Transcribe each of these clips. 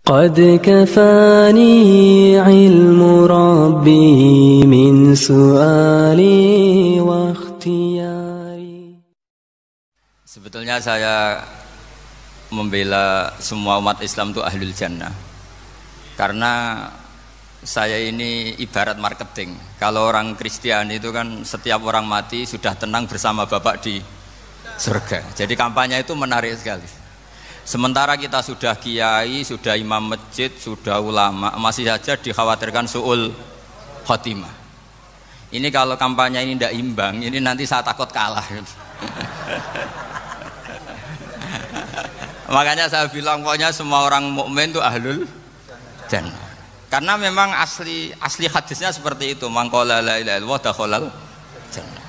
قد كفاني علم ربي من سؤالي واختياري. Sebetulnya saya membela semua umat Islam itu ahlul jannah. Karena saya ini ibarat marketing. Kalau orang Kristiani itu kan setiap orang mati sudah tenang bersama Bapak di surga. Jadi kampanye itu menarik sekali. Sementara kita sudah kiai, sudah imam masjid, sudah ulama, masih saja dikhawatirkan su'ul khotimah. Ini kalau kampanye ini tidak imbang, ini nanti saya takut kalah. Makanya saya bilang pokoknya semua orang mukmin itu ahlul jannah. Karena memang asli hadisnya seperti itu, man qala la ilaha illallah dakhalal jannah.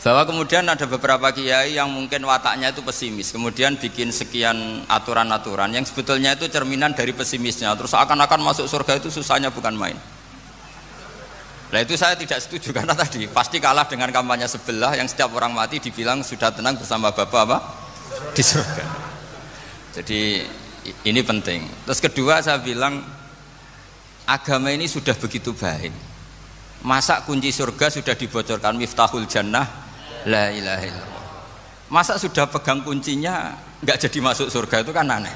Bahwa kemudian ada beberapa kiai yang mungkin wataknya itu pesimis, kemudian bikin sekian aturan-aturan yang sebetulnya itu cerminan dari pesimisnya, terus akan-akan masuk surga itu susahnya bukan main. Nah itu saya tidak setuju, karena tadi pasti kalah dengan kampanye sebelah yang setiap orang mati dibilang sudah tenang bersama Bapak apa? Di surga. Jadi ini penting. Terus kedua saya bilang agama ini sudah begitu baik. Masa kunci surga sudah dibocorkan, miftahul jannah la ilaha illallah. Masa sudah pegang kuncinya nggak jadi masuk surga, itu kan aneh.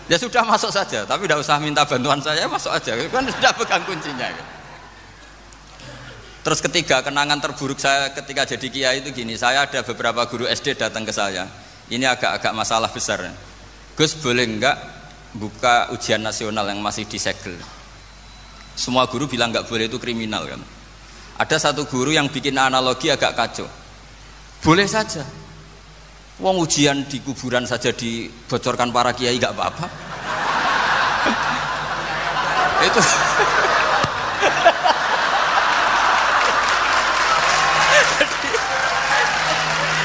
Ya sudah masuk saja, tapi tidak usah minta bantuan saya, masuk aja, kan sudah pegang kuncinya. Terus ketiga, kenangan terburuk saya ketika jadi kiai itu gini, saya ada beberapa guru SD datang ke saya. Ini agak-agak masalah besar. Gus, boleh enggak buka ujian nasional yang masih disegel? Semua guru bilang nggak boleh, itu kriminal kan. Ada satu guru yang bikin analogi agak kacau. Boleh saja. Wong ujian di kuburan saja dibocorkan para kiai nggak apa-apa. Itu.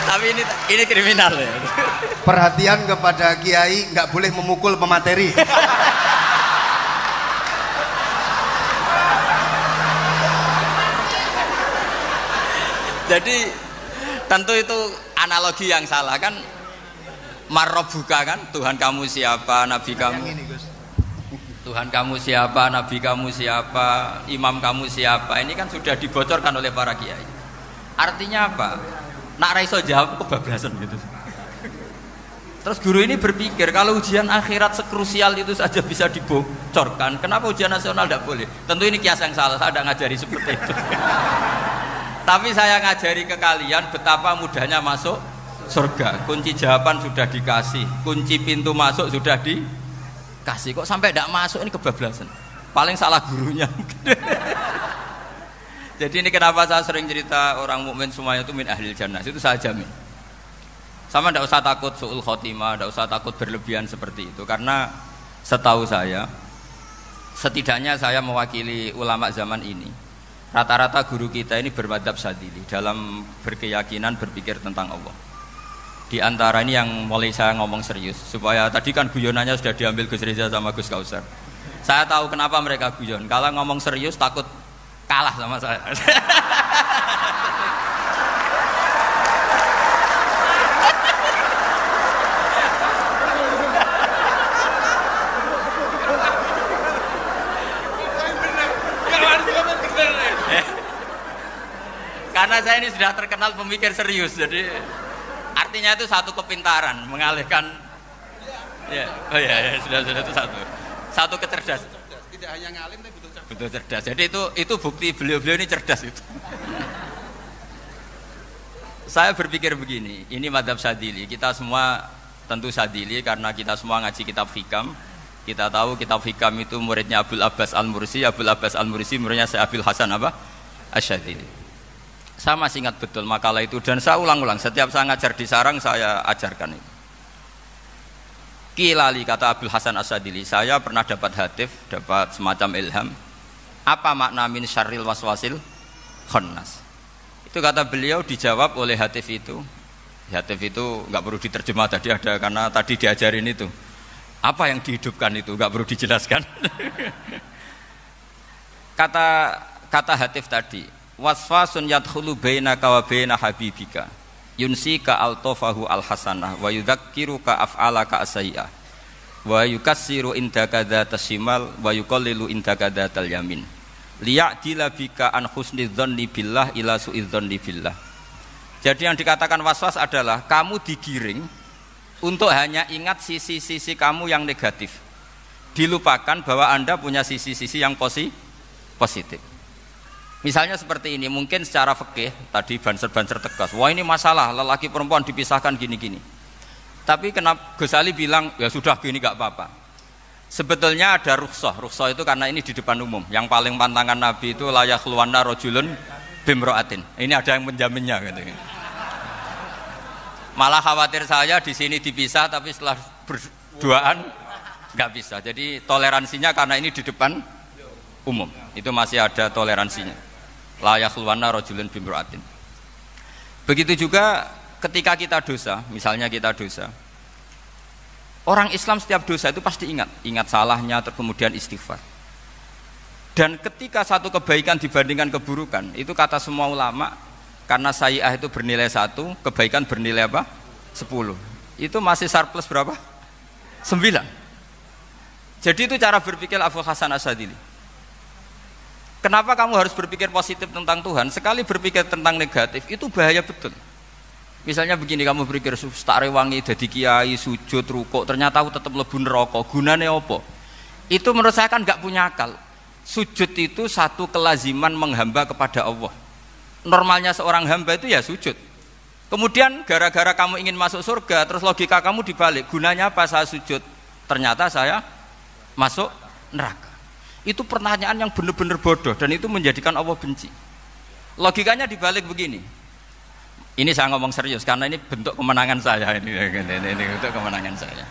Tapi ini kriminal ya. Perhatian kepada kiai, nggak boleh memukul pemateri. Jadi tentu itu analogi yang salah kan. Marrobuka kan, Tuhan kamu siapa, Nabi kamu. Tuhan kamu siapa, Nabi kamu siapa, imam kamu siapa. Ini kan sudah dibocorkan oleh para kiai. Artinya apa? Nak raiso jawab kebablasan gitu. Terus guru ini berpikir kalau ujian akhirat sekrusial itu saja bisa dibocorkan, kenapa ujian nasional tidak boleh? Tentu ini kias yang salah, saya tidak ngajari seperti itu. Tapi saya ngajari ke kalian betapa mudahnya masuk surga. Kunci jawaban sudah dikasih, kunci pintu masuk sudah dikasih. Kok sampai tidak masuk, ini kebablasan. Paling salah gurunya. Jadi ini kenapa saya sering cerita orang mukmin semuanya itu min ahlil jannah. Itu saya jamin. Sama tidak usah takut su'ul khotimah, tidak usah takut berlebihan seperti itu. Karena setahu saya, setidaknya saya mewakili ulama zaman ini. Rata-rata guru kita ini bermadzhab Syadzili dalam berkeyakinan berpikir tentang Allah. Di antara ini yang mulai saya ngomong serius, supaya tadi kan guyonannya sudah diambil Gus Reza sama Gus Kausar. Saya tahu kenapa mereka guyon. Kalau ngomong serius takut kalah sama saya. Karena saya ini sudah terkenal pemikir serius, jadi artinya itu satu kepintaran mengalihkan. Ya, oh ya, sudah itu satu kecerdasan. Tidak hanya ngalim tapi betul cerdas. Jadi itu bukti beliau-beliau ini cerdas itu. Saya berpikir begini, ini madzhab Syadzili. Kita semua tentu Syadzili karena kita semua ngaji kitab hikam. Kita tahu kitab hikam itu muridnya Abul Abbas Al-Mursi. Abul Abbas Al-Mursi muridnya Syekh Abil Hasan apa? Asy-Syadzili. Saya masih ingat betul makalah itu dan saya ulang-ulang. Setiap saya ngajar di sarang saya ajarkan itu. Kilali kata Abul Hasan Asy-Syadzili, saya pernah dapat hatif, dapat semacam ilham. Apa makna min syarril waswasil khannas? Itu kata beliau dijawab oleh hatif itu. Hatif itu nggak perlu diterjemah tadi ada karena tadi diajarin itu. Apa yang dihidupkan itu nggak perlu dijelaskan. Kata hatif tadi, wasfasun yadkhulu bainaka wa baina habibika yunsika altofahu alhasanah wa yudzakiruka af'alaka asyi'ah wa yukassiru indaka dzatas shimal wa yuqallilu indaka dzatal yamin liya'dila bika an husnidzanni billah ila su'idzanni billah. Jadi yang dikatakan waswas adalah kamu digiring untuk hanya ingat sisi-sisi kamu yang negatif, dilupakan bahwa Anda punya sisi-sisi yang positif. Misalnya seperti ini, mungkin secara fikih tadi banser-banser tegas, wah ini masalah lelaki perempuan dipisahkan gini-gini. Tapi kenapa Ghazali bilang ya sudah gini gak apa-apa. Sebetulnya ada rukhsah itu karena ini di depan umum. Yang paling pantangan Nabi itu layak luwana rojulun bimroatin. Ini ada yang menjaminnya gitu. Malah khawatir saya di sini dipisah tapi setelah berduaan nggak bisa. Jadi toleransinya karena ini di depan umum. Itu masih ada toleransinya. Layak luwana rojulun bimroatin. Begitu juga ketika kita dosa, misalnya kita dosa, orang Islam setiap dosa itu pasti ingat salahnya, kemudian istighfar. Dan ketika satu kebaikan dibandingkan keburukan, itu kata semua ulama, karena sayyi'ah itu bernilai 1, kebaikan bernilai apa? 10. Itu masih surplus berapa? 9. Jadi itu cara berpikir Abu Hasan Asyadzili. Kenapa kamu harus berpikir positif tentang Tuhan? Sekali berpikir tentang negatif, itu bahaya betul. Misalnya begini, kamu berpikir tak rewangi jadi kiai, sujud, rukuk, ternyata aku tetap lebu neraka, gunane apa? Itu menurut saya kan gak punya akal. Sujud itu satu kelaziman menghamba kepada Allah. Normalnya seorang hamba itu ya sujud. Kemudian gara-gara kamu ingin masuk surga, terus logika kamu dibalik, gunanya apa saya sujud? Ternyata saya masuk neraka. Itu pertanyaan yang benar-benar bodoh dan itu menjadikan Allah benci. Logikanya dibalik begini. Ini saya ngomong serius karena ini bentuk kemenangan saya ini bentuk kemenangan saya.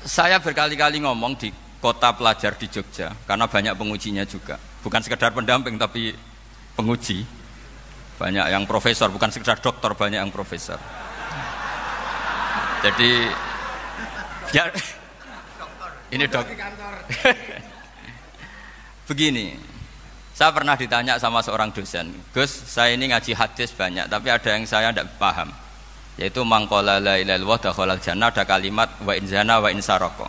Saya berkali-kali ngomong di kota pelajar di Jogja karena banyak pengujinya juga. Bukan sekedar pendamping tapi penguji. Banyak yang profesor, bukan sekedar doktor, banyak yang profesor. Jadi biar ini dok. Begini, saya pernah ditanya sama seorang dosen, Gus, saya ini ngaji hadis banyak, tapi ada yang saya tidak paham, yaitu mangqala la ilaha illallah dakhalal jannah, ada kalimat wa in zana wa in saraka.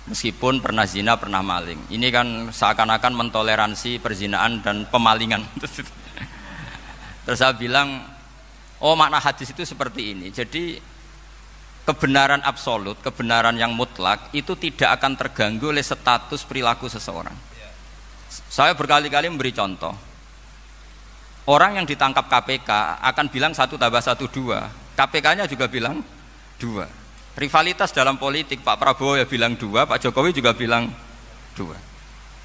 Meskipun pernah zina, pernah maling. Ini kan seakan-akan mentoleransi perzinaan dan pemalingan. Terus saya bilang, oh makna hadis itu seperti ini. Jadi kebenaran absolut, kebenaran yang mutlak itu tidak akan terganggu oleh status perilaku seseorang. Saya berkali-kali memberi contoh. Orang yang ditangkap KPK akan bilang 1 + 1 2. KPK-nya juga bilang 2. Rivalitas dalam politik, Pak Prabowo ya bilang 2, Pak Jokowi juga bilang 2.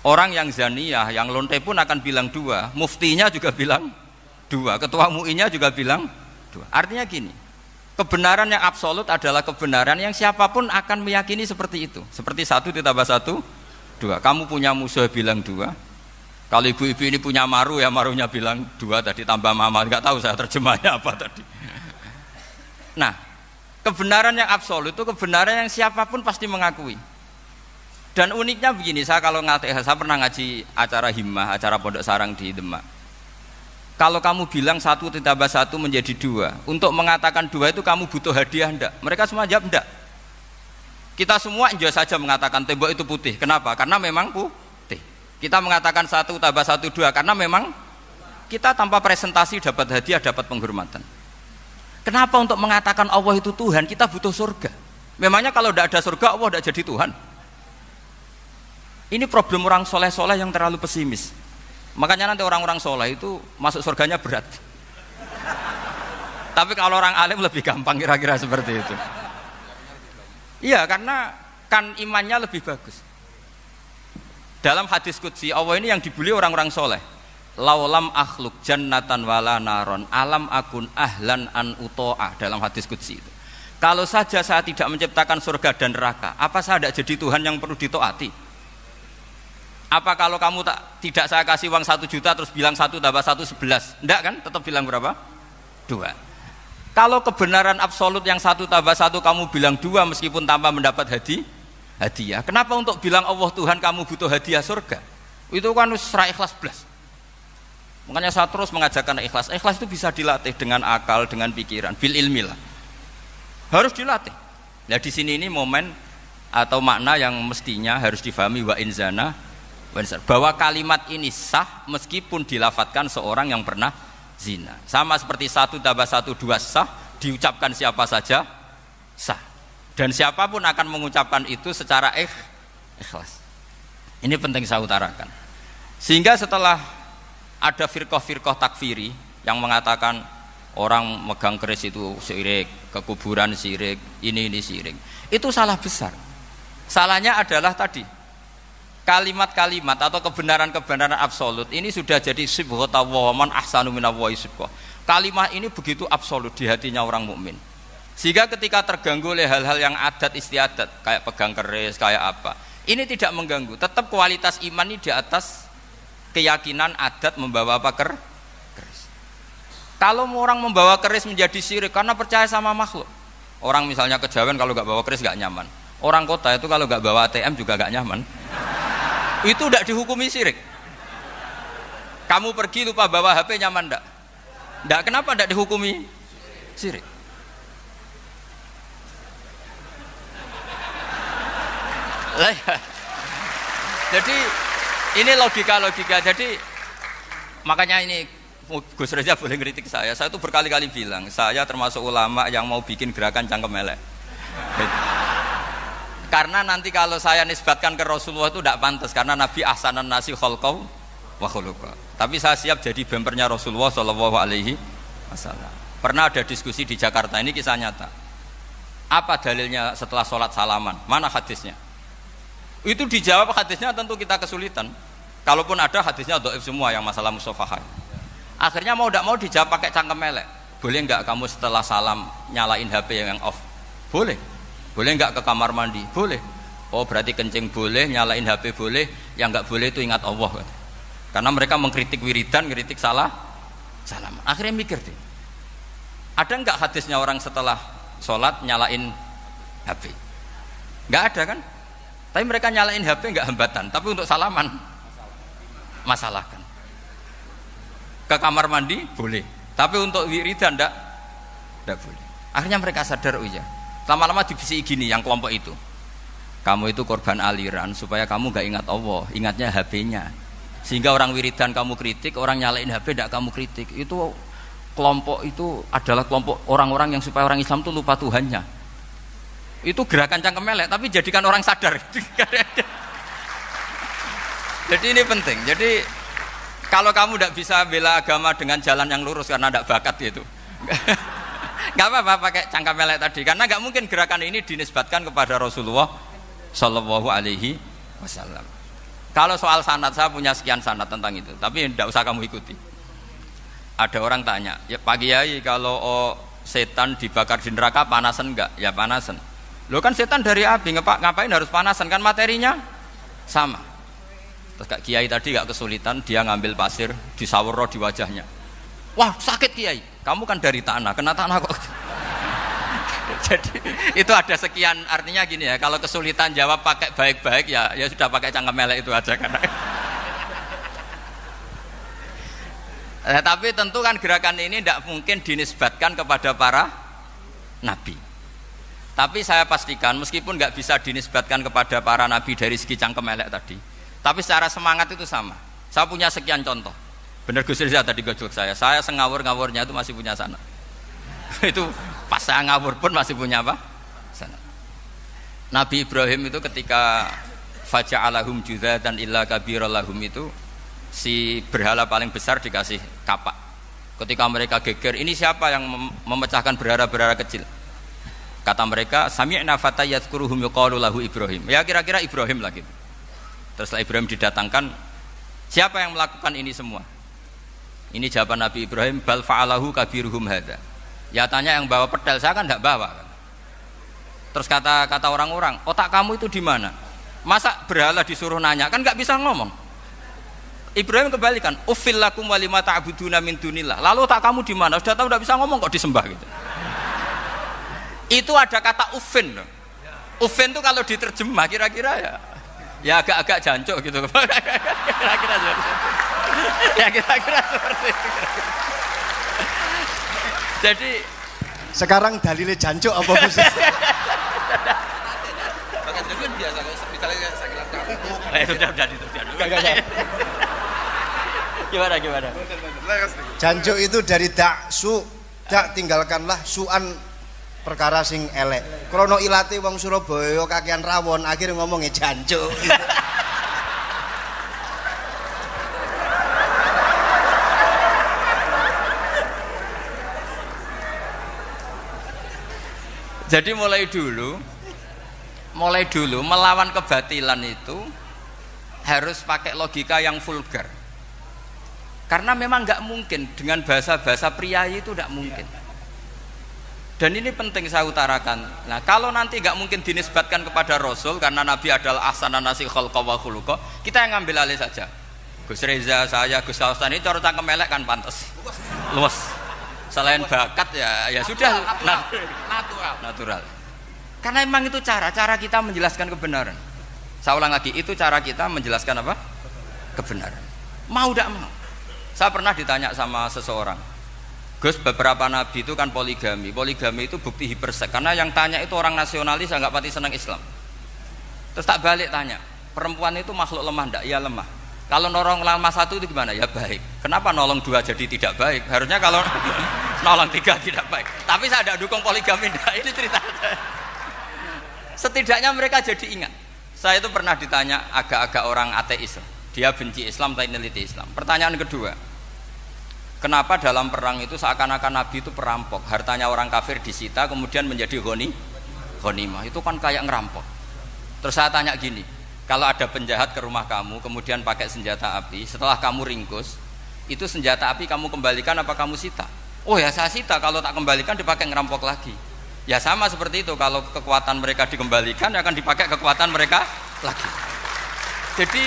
Orang yang zaniyah, yang lonte pun akan bilang 2. Muftinya juga bilang 2. Ketua MUI-nya juga bilang 2. Artinya gini, kebenaran yang absolut adalah kebenaran yang siapapun akan meyakini seperti itu. Seperti 1 + 1 2. Kamu punya musuh bilang 2. Kalau ibu-ibu ini punya maru ya marunya bilang 2 tadi tambah mama. Enggak tahu saya terjemahnya apa tadi. Nah, kebenaran yang absolut itu kebenaran yang siapapun pasti mengakui. Dan uniknya begini, saya kalau saya pernah ngaji acara himmah, acara pondok sarang di Demak. Kalau kamu bilang 1 + 1 menjadi 2, untuk mengatakan 2 itu kamu butuh hadiah enggak? Mereka semua jawab enggak. Kita semua enjoy saja mengatakan tembok itu putih. Kenapa? Karena memang putih. Kita mengatakan 1 + 1 2 karena memang kita tanpa presentasi dapat hadiah, dapat penghormatan. Kenapa untuk mengatakan Allah itu Tuhan kita butuh surga? Memangnya kalau tidak ada surga Allah tidak jadi Tuhan? Ini problem orang soleh-soleh yang terlalu pesimis. Makanya nanti orang-orang soleh itu masuk surganya berat. Tapi kalau orang alim lebih gampang kira-kira seperti itu. Iya, karena kan imannya lebih bagus. Dalam hadis qudsi Allah ini yang dibuli orang-orang soleh. Laulam akhluk jannatan wala naron alam akun ahlan an uto'ah, dalam hadis qudsi itu. Kalau saja saya tidak menciptakan surga dan neraka, apa saya tidak jadi Tuhan yang perlu ditaati? Apa kalau kamu tidak saya kasih uang 1 juta terus bilang 1 + 1 11? Enggak kan? Tetap bilang berapa? 2. Kalau kebenaran absolut yang 1 + 1 kamu bilang 2 meskipun tanpa mendapat hadiah. Kenapa untuk bilang Allah Tuhan kamu butuh hadiah surga? Itu kan secara ikhlas blas. Makanya saya terus mengajarkan ikhlas. Ikhlas itu bisa dilatih dengan akal, dengan pikiran, bil ilmi lah. Harus dilatih. Nah di sini ini momen atau makna yang mestinya harus difahami wa inzana bahwa kalimat ini sah meskipun dilafadzkan seorang yang pernah zina. Sama seperti 1 tambah 1 2 sah, diucapkan siapa saja sah. Dan siapapun akan mengucapkan itu secara ikhlas. Ini penting saya utarakan. Sehingga setelah ada firqah-firqah takfiri yang mengatakan orang megang keris itu syirik, ke kuburan syirik, ini syirik. Itu salah besar. Salahnya adalah tadi kalimat-kalimat atau kebenaran-kebenaran absolut ini sudah jadi sibghata wa man ahsanu minallahi sibghah. Kalimat ini begitu absolut di hatinya orang mukmin. Sehingga ketika terganggu oleh hal-hal yang adat istiadat kayak pegang keris, kayak apa, ini tidak mengganggu. Tetap kualitas iman ini di atas keyakinan adat membawa apa keris. Kalau orang membawa keris menjadi syirik karena percaya sama makhluk. Orang misalnya kejawen kalau nggak bawa keris nggak nyaman. Orang kota itu kalau nggak bawa ATM juga nggak nyaman. Itu tidak dihukumi syirik. Kamu pergi lupa bawa HP nyaman enggak? Enggak, kenapa tidak dihukumi syirik? Jadi ini logika. Jadi makanya ini Gus Reza boleh ngeritik saya. Saya itu berkali-kali bilang, saya termasuk ulama yang mau bikin gerakan cangkem elek. Karena nanti kalau saya nisbatkan ke Rasulullah itu tidak pantas, karena Nabi ahsanan nasi khalqaw wa khuluqa. Tapi saya siap jadi bempernya Rasulullah Shallallahu Alaihi Wasallam. Pernah ada diskusi di Jakarta, ini kisah nyata. Apa dalilnya setelah sholat salaman? Mana hadisnya? Itu dijawab hadisnya tentu kita kesulitan. Kalaupun ada hadisnya dhaif semua yang masalah musafahah. Akhirnya mau tidak mau dijawab pakai cangkem elek. Boleh enggak kamu setelah salam nyalain HP yang off? Boleh. Boleh enggak ke kamar mandi? Boleh. Oh berarti kencing boleh, nyalain HP boleh, yang enggak boleh itu ingat Allah. Karena mereka mengkritik wiridan, kritik salam. Akhirnya mikir deh. Ada enggak hadisnya orang setelah sholat nyalain HP? Enggak ada kan? Tapi mereka nyalain HP enggak hambatan, tapi untuk salaman masalahkan. Ke kamar mandi boleh, tapi untuk wiridan enggak boleh. Akhirnya mereka sadar, oh iya. Lama-lama dibisi gini yang kelompok itu. Kamu itu korban aliran supaya kamu enggak ingat Allah, ingatnya HP-nya. Sehingga orang wiridan kamu kritik, orang nyalain HP enggak kamu kritik. Itu kelompok itu adalah kelompok orang-orang yang supaya orang Islam itu lupa Tuhannya. Itu gerakan cangkem elek, tapi jadikan orang sadar. Jadi ini penting. Jadi kalau kamu tidak bisa bela agama dengan jalan yang lurus karena tidak bakat gitu, nggak apa-apa pakai cangkem elek tadi. Karena nggak mungkin gerakan ini dinisbatkan kepada Rasulullah Shallallahu Alaihi Wasallam. Kalau soal sanad, saya punya sekian sanad tentang itu, tapi tidak usah kamu ikuti. Ada orang tanya, ya Pak Kiai kalau setan dibakar di neraka panasan enggak? Ya panasan. Loh kan setan dari api, ngapain harus panasan? Kan materinya sama. Terus Kak Kiai tadi gak kesulitan, dia ngambil pasir, disawur di wajahnya. Wah sakit Kiai, kamu kan dari tanah, kena tanah kok. Jadi itu ada sekian, artinya gini ya, kalau kesulitan jawab pakai baik-baik ya sudah pakai cangkem elek itu aja kan. Tapi tentu kan gerakan ini tidak mungkin dinisbatkan kepada para nabi. Tapi saya pastikan meskipun nggak bisa dinisbatkan kepada para nabi dari segi cangkem elek tadi, tapi secara semangat itu sama. Saya punya sekian contoh. Bener Gus Riza tadi gojlok saya ngawur-ngawurnya itu masih punya sanad. Itu pas saya ngawur pun masih punya apa? Sanad. Nabi Ibrahim itu ketika faja'alahum juzatan illa kabiralahum itu, si berhala paling besar dikasih kapak. Ketika mereka geger, ini siapa yang memecahkan berhala-berhala kecil? Kata mereka, sami'na fata yadhkuruhum yuqalu lahu Ibrahim. Ya kira-kira Ibrahim lagi. Terus Ibrahim didatangkan, siapa yang melakukan ini semua? Ini jawaban Nabi Ibrahim, bal fa'alahu kabiruhum hadza. Ya tanya yang bawa pedal, saya kan tidak bawa. Terus kata orang-orang, otak kamu itu di mana? Masa berhala disuruh nanya, kan nggak bisa ngomong. Ibrahim kebalikan, uffil lakum walima ta'buduna min dunillah. Lalu otak kamu di mana? Sudah tahu tidak bisa ngomong kok disembah gitu. Itu ada kata ufin loh. Ufin itu kalau diterjemah kira-kira ya agak-agak jancuk gitu. Kira-kira seperti itu. Ya kira-kira seperti itu. Jadi sekarang dalilnya jancuk apa Itu kan biasa kalau misalnya sakilan kafe. Sudah itu. Gimana? Jancuk itu dari daksu, dak tinggalkanlah suan perkara sing elek. Krono ilate wong Surabaya kakean rawon, akhirnya ngomongnya jancuk. Jadi mulai dulu melawan kebatilan itu harus pakai logika yang vulgar. Karena memang nggak mungkin dengan bahasa-bahasa priayi itu nggak mungkin. Dan ini penting saya utarakan. Nah, kalau nanti nggak mungkin dinisbatkan kepada Rasul karena Nabi adalah ahsanan nasi khalqa wa khuluqa, kita yang ngambil alih saja. Gus Reza, saya, Gus Hasan ini cara cangkem elek kan pantas. Luas. Selain bakat ya sudah natural. Karena memang itu cara kita menjelaskan kebenaran. Saya ulang lagi, itu cara kita menjelaskan apa? Kebenaran. Mau tidak mau. Saya pernah ditanya sama seseorang, Gus, beberapa nabi itu kan poligami itu bukti hiperseks. Karena yang tanya itu orang nasionalis yang nggak pati senang Islam. Terus tak balik tanya, perempuan itu makhluk lemah enggak? Ya lemah. Kalau nolong lama satu itu gimana? Ya baik. Kenapa nolong dua jadi tidak baik? Harusnya kalau nolong tiga tidak baik. Tapi saya tidak dukung poligami enggak. Ini cerita. Setidaknya mereka jadi ingat. Saya itu pernah ditanya agak-agak orang ateis. Dia benci Islam tapi neliti Islam. Pertanyaan kedua, kenapa dalam perang itu seakan-akan Nabi itu perampok, hartanya orang kafir disita kemudian menjadi ghanimah, itu kan kayak ngerampok. Terus saya tanya gini, kalau ada penjahat ke rumah kamu kemudian pakai senjata api, setelah kamu ringkus, itu senjata api kamu kembalikan apa kamu sita? Oh ya saya sita, kalau tak kembalikan dipakai ngerampok lagi. Ya sama seperti itu, kalau kekuatan mereka dikembalikan akan dipakai kekuatan mereka lagi. Jadi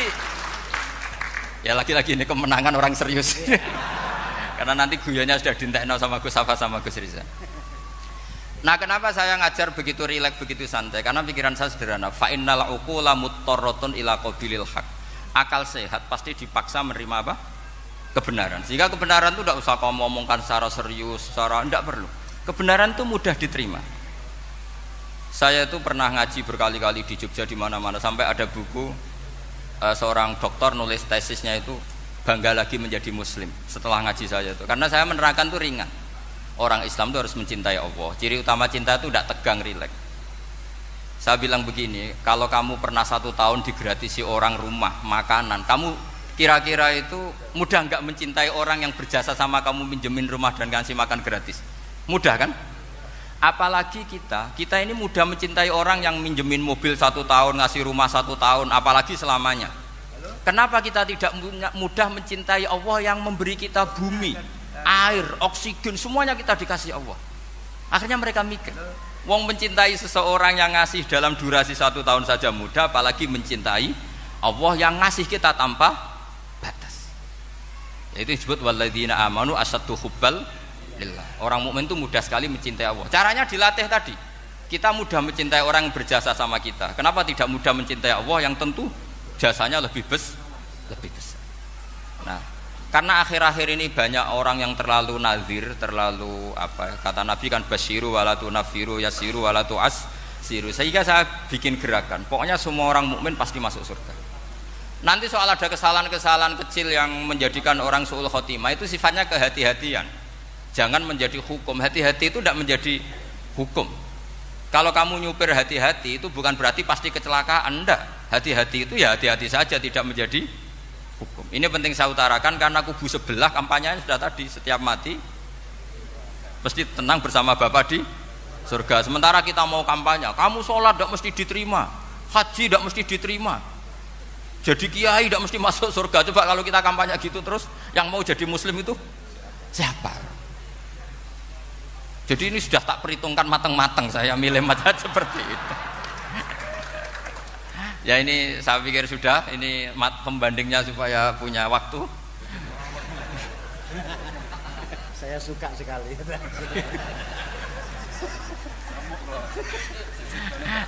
ya lagi-lagi ini kemenangan orang serius. Karena nanti guyonnya sudah dintekno sama Gus Safa sama Gus Riza. Nah, kenapa saya ngajar begitu rileks, begitu santai? Karena pikiran saya sederhana. Fa innal uqula muttarratun ila qabilil haq. Akal sehat pasti dipaksa menerima apa? Kebenaran. Sehingga kebenaran itu tidak usah kamu ngomongkan secara serius, secara tidak perlu. Kebenaran itu mudah diterima. Saya itu pernah ngaji berkali-kali di Jogja di mana-mana sampai ada buku seorang dokter nulis tesisnya itu bangga lagi menjadi muslim setelah ngaji saya itu, karena saya menerangkan itu ringan. Orang Islam itu harus mencintai Allah. Ciri utama cinta itu tidak tegang, rileks. Saya bilang begini, kalau kamu pernah 1 tahun digratisi orang rumah, makanan, kamu kira-kira itu mudah nggak mencintai orang yang berjasa sama kamu minjemin rumah dan ngasih makan gratis? Mudah kan? Apalagi kita ini mudah mencintai orang yang minjemin mobil 1 tahun, ngasih rumah 1 tahun, apalagi selamanya. Kenapa kita tidak mudah mencintai Allah yang memberi kita bumi, air, oksigen, semuanya kita dikasih Allah? Akhirnya mereka mikir, wong mencintai seseorang yang ngasih dalam durasi 1 tahun saja mudah, apalagi mencintai Allah yang ngasih kita tanpa batas. Itu disebut walladzina amanu asaddu hubbal lillah. Orang mukmin itu mudah sekali mencintai Allah. Caranya dilatih tadi. Kita mudah mencintai orang yang berjasa sama kita. Kenapa tidak mudah mencintai Allah yang tentu jasanya lebih besar? Nah, karena akhir-akhir ini banyak orang yang terlalu nazir, terlalu apa? Kata Nabi kan basyiru walatu nafiru yasiru walatu asiru. Sehingga saya bikin gerakan. Pokoknya semua orang mukmin pasti masuk surga. Nanti soal ada kesalahan-kesalahan kecil yang menjadikan orang su'ul khotimah itu sifatnya kehati-hatian. Jangan menjadi hukum. Hati-hati itu tidak menjadi hukum. Kalau kamu nyupir hati-hati itu bukan berarti pasti kecelakaan, enggak. Hati-hati itu ya hati-hati saja, tidak menjadi hukum. Ini penting saya utarakan karena kubu sebelah kampanyenya sudah tadi, setiap mati mesti tenang bersama Bapak di surga. Sementara kita mau kampanye, kamu sholat tidak mesti diterima, haji tidak mesti diterima, jadi kiai tidak mesti masuk surga. Coba kalau kita kampanye gitu terus, yang mau jadi muslim itu siapa? Jadi ini sudah tak perhitungkan matang-matang, saya milih macam seperti itu. Ya ini saya pikir sudah, ini pembandingnya supaya punya waktu. Saya suka sekali.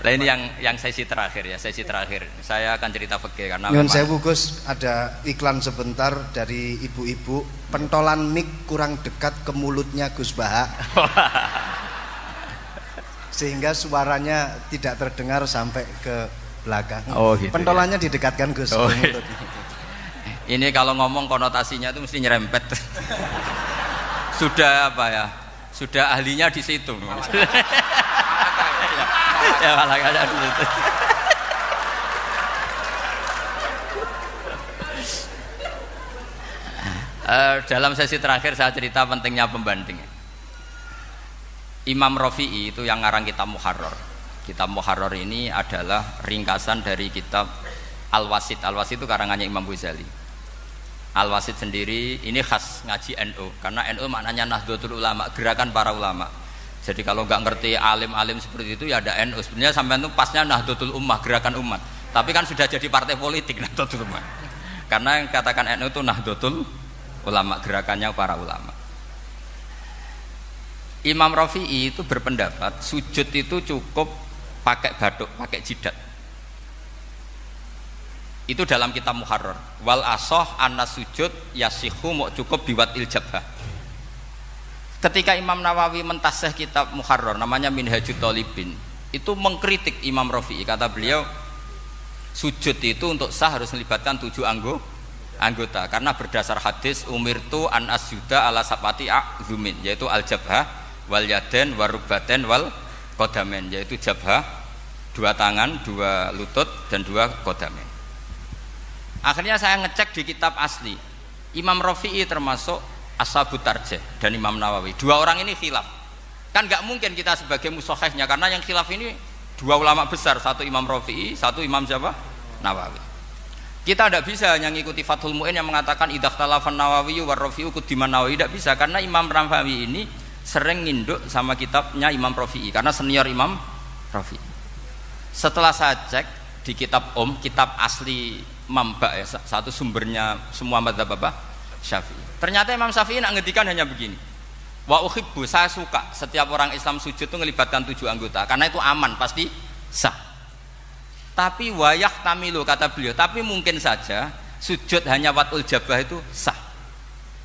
Nah ini yang sesi terakhir ya, sesi terakhir. Saya akan cerita fikih karena Nyun sewu Gus, ada iklan sebentar dari ibu-ibu, pentolan mic kurang dekat ke mulutnya Gus Baha. Sehingga suaranya tidak terdengar sampai ke belakang. Oh, gitu. Pentolannya didekatkan Gus. Oh, iya. Ini kalau ngomong konotasinya itu mesti nyerempet. Sudah apa ya? Sudah ahlinya di situ. Ya malah ada di situ. Dalam sesi terakhir saya cerita pentingnya pembanding. Imam Rafi'i itu yang ngarang kitab Muharrar. Kitab Muharrar ini adalah ringkasan dari kitab Al-Wasit. Al-Wasit itu karangannya Imam Ghazali. Al-Wasit sendiri ini khas ngaji NU karena NU maknanya Nahdlatul Ulama, gerakan para ulama. Jadi kalau nggak ngerti alim-alim seperti itu ya ada NU. Sebenarnya sampai itu pasnya Nahdlatul Ummah, gerakan umat. Tapi kan sudah jadi partai politik Nahdlatul Ummah. Karena yang katakan NU itu Nahdlatul Ulama, gerakannya para ulama. Imam Rafi'i itu berpendapat sujud itu cukup pakai batuk, pakai jidat. Itu dalam kitab Muharrar. Wal asoh anna sujud yasihu mau cukup biwatil jabhah. Ketika Imam Nawawi mentasih kitab Muharrar namanya Minhajut Thalibin, itu mengkritik Imam Rafi'i. Kata beliau sujud itu untuk sah harus melibatkan 7 anggota karena berdasar hadis umirtu an asjuda ala sapati a'zumin, yaitu al jabhah wal yaden warukbaten wal qadamen, yaitu jabhah 2 tangan, 2 lutut dan 2 qadamen. Akhirnya saya ngecek di kitab asli Imam Rafi'i termasuk Ashabut Tarjih dan Imam Nawawi. 2 orang ini khilaf. Kan nggak mungkin kita sebagai musokhehnya karena yang khilaf ini 2 ulama besar, satu Imam Rafi'i, satu Imam siapa? Nawawi. Kita tidak bisa hanya ngikuti Fathul Mu'in yang mengatakan idhaktalafan Nawawi war Rafi'u kudiman Nawawi, tidak bisa karena Imam Nawawi ini sering nginduk sama kitabnya Imam Rafi'i karena senior Imam Rafi'i. Setelah saya cek di kitab kitab asli Mamba ya, satu sumbernya semua mazhab apa? Syafi'i. Ternyata Imam Syafi'i nak ngedikan hanya begini. Wa uhibbu, saya suka setiap orang Islam sujud itu melibatkan 7 anggota karena itu aman, pasti sah. Tapi wayah tamilu kata beliau, tapi mungkin saja sujud hanya watul jabah itu sah.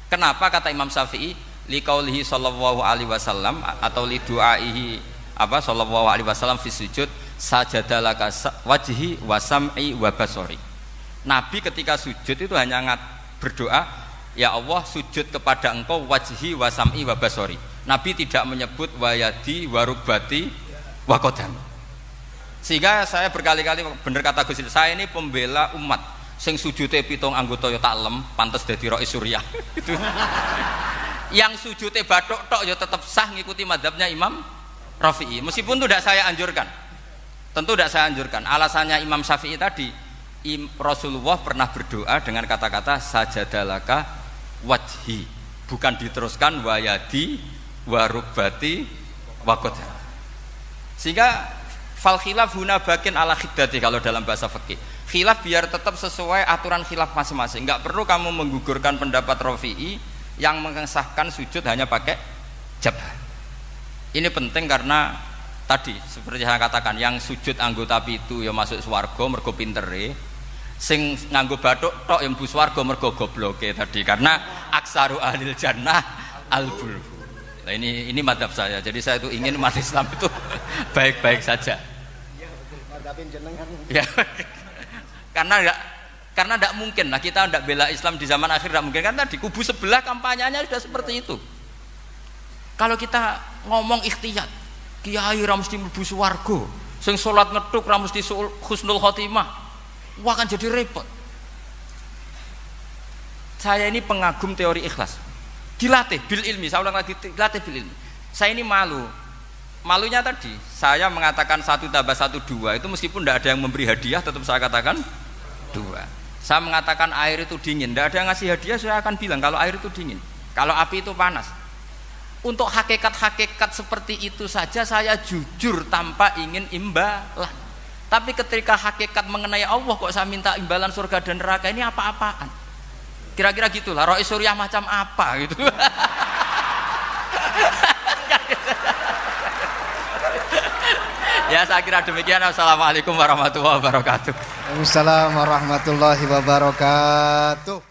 Kenapa kata Imam Syafi'i? Liqaulihi sallallahu alaihi wasallam atau li du'aihi apa sallallahu alaihi wasallam fi sujud sajadalaka wajhi wa sam'i wa basori. Nabi ketika sujud itu hanya berdoa, ya Allah sujud kepada engkau wajhi wa sam'i wa basori. Nabi tidak menyebut wayadi wa rukbati wa qadam. Sehingga saya berkali-kali bener kata Gus, saya ini pembela umat sing sujute 7 anggota ya tak lem pantes dadi Rais Suriah. Itu. Yang sujute bathuk tok ya tetap sah ngikuti mazhabnya Imam Rafi'i. Meskipun itu tidak saya anjurkan. Tentu tidak saya anjurkan. Alasannya Imam Syafi'i tadi Rasulullah pernah berdoa dengan kata-kata sajadalaka wajhi, bukan diteruskan wayadi warubati wakoda. Sehingga fal khilaf huna bakin ala khiddati kalau dalam bahasa fikih. Khilaf biar tetap sesuai aturan khilaf masing-masing. Enggak perlu kamu menggugurkan pendapat Rafi'i yang mengesahkan sujud hanya pakai jabah. Ini penting karena tadi seperti saya katakan yang sujud anggota itu ya masuk swarga mergo pintere, sing nganggo bathuk tok yang bus swarga mergo gobloke tadi karena aksaru ahlil jannah al-bulbu. Nah ini mazhab saya. Jadi saya itu ingin umat Islam itu baik-baik saja. Ya. Karena tidak mungkin lah kita tidak bela Islam di zaman akhir, tidak mungkin kan tadi kubu sebelah kampanyenya sudah seperti itu. Kalau kita ngomong ikhtiyat, kiai ra mesti mlebu swarga, sing salat ngethuk ra mesti husnul khotimah. Wah kan jadi repot. Saya ini pengagum teori ikhlas. Dilatih bil ilmi, saya ulang lagi dilatih bil ilmi. Saya ini malu. Malunya tadi, saya mengatakan 1 tambah 1 2 itu meskipun tidak ada yang memberi hadiah tetap saya katakan 2. Saya mengatakan air itu dingin, tidak ada yang ngasih hadiah saya akan bilang kalau air itu dingin, kalau api itu panas. Untuk hakikat-hakikat seperti itu saja saya jujur tanpa ingin imbalan. Tapi ketika hakikat mengenai Allah kok saya minta imbalan surga dan neraka, ini apa-apaan? Kira-kira gitulah, Rais Suriah macam apa gitu. Ya saya kira demikian. Assalamualaikum warahmatullahi wabarakatuh. Waalaikumsalam warahmatullahi wabarakatuh.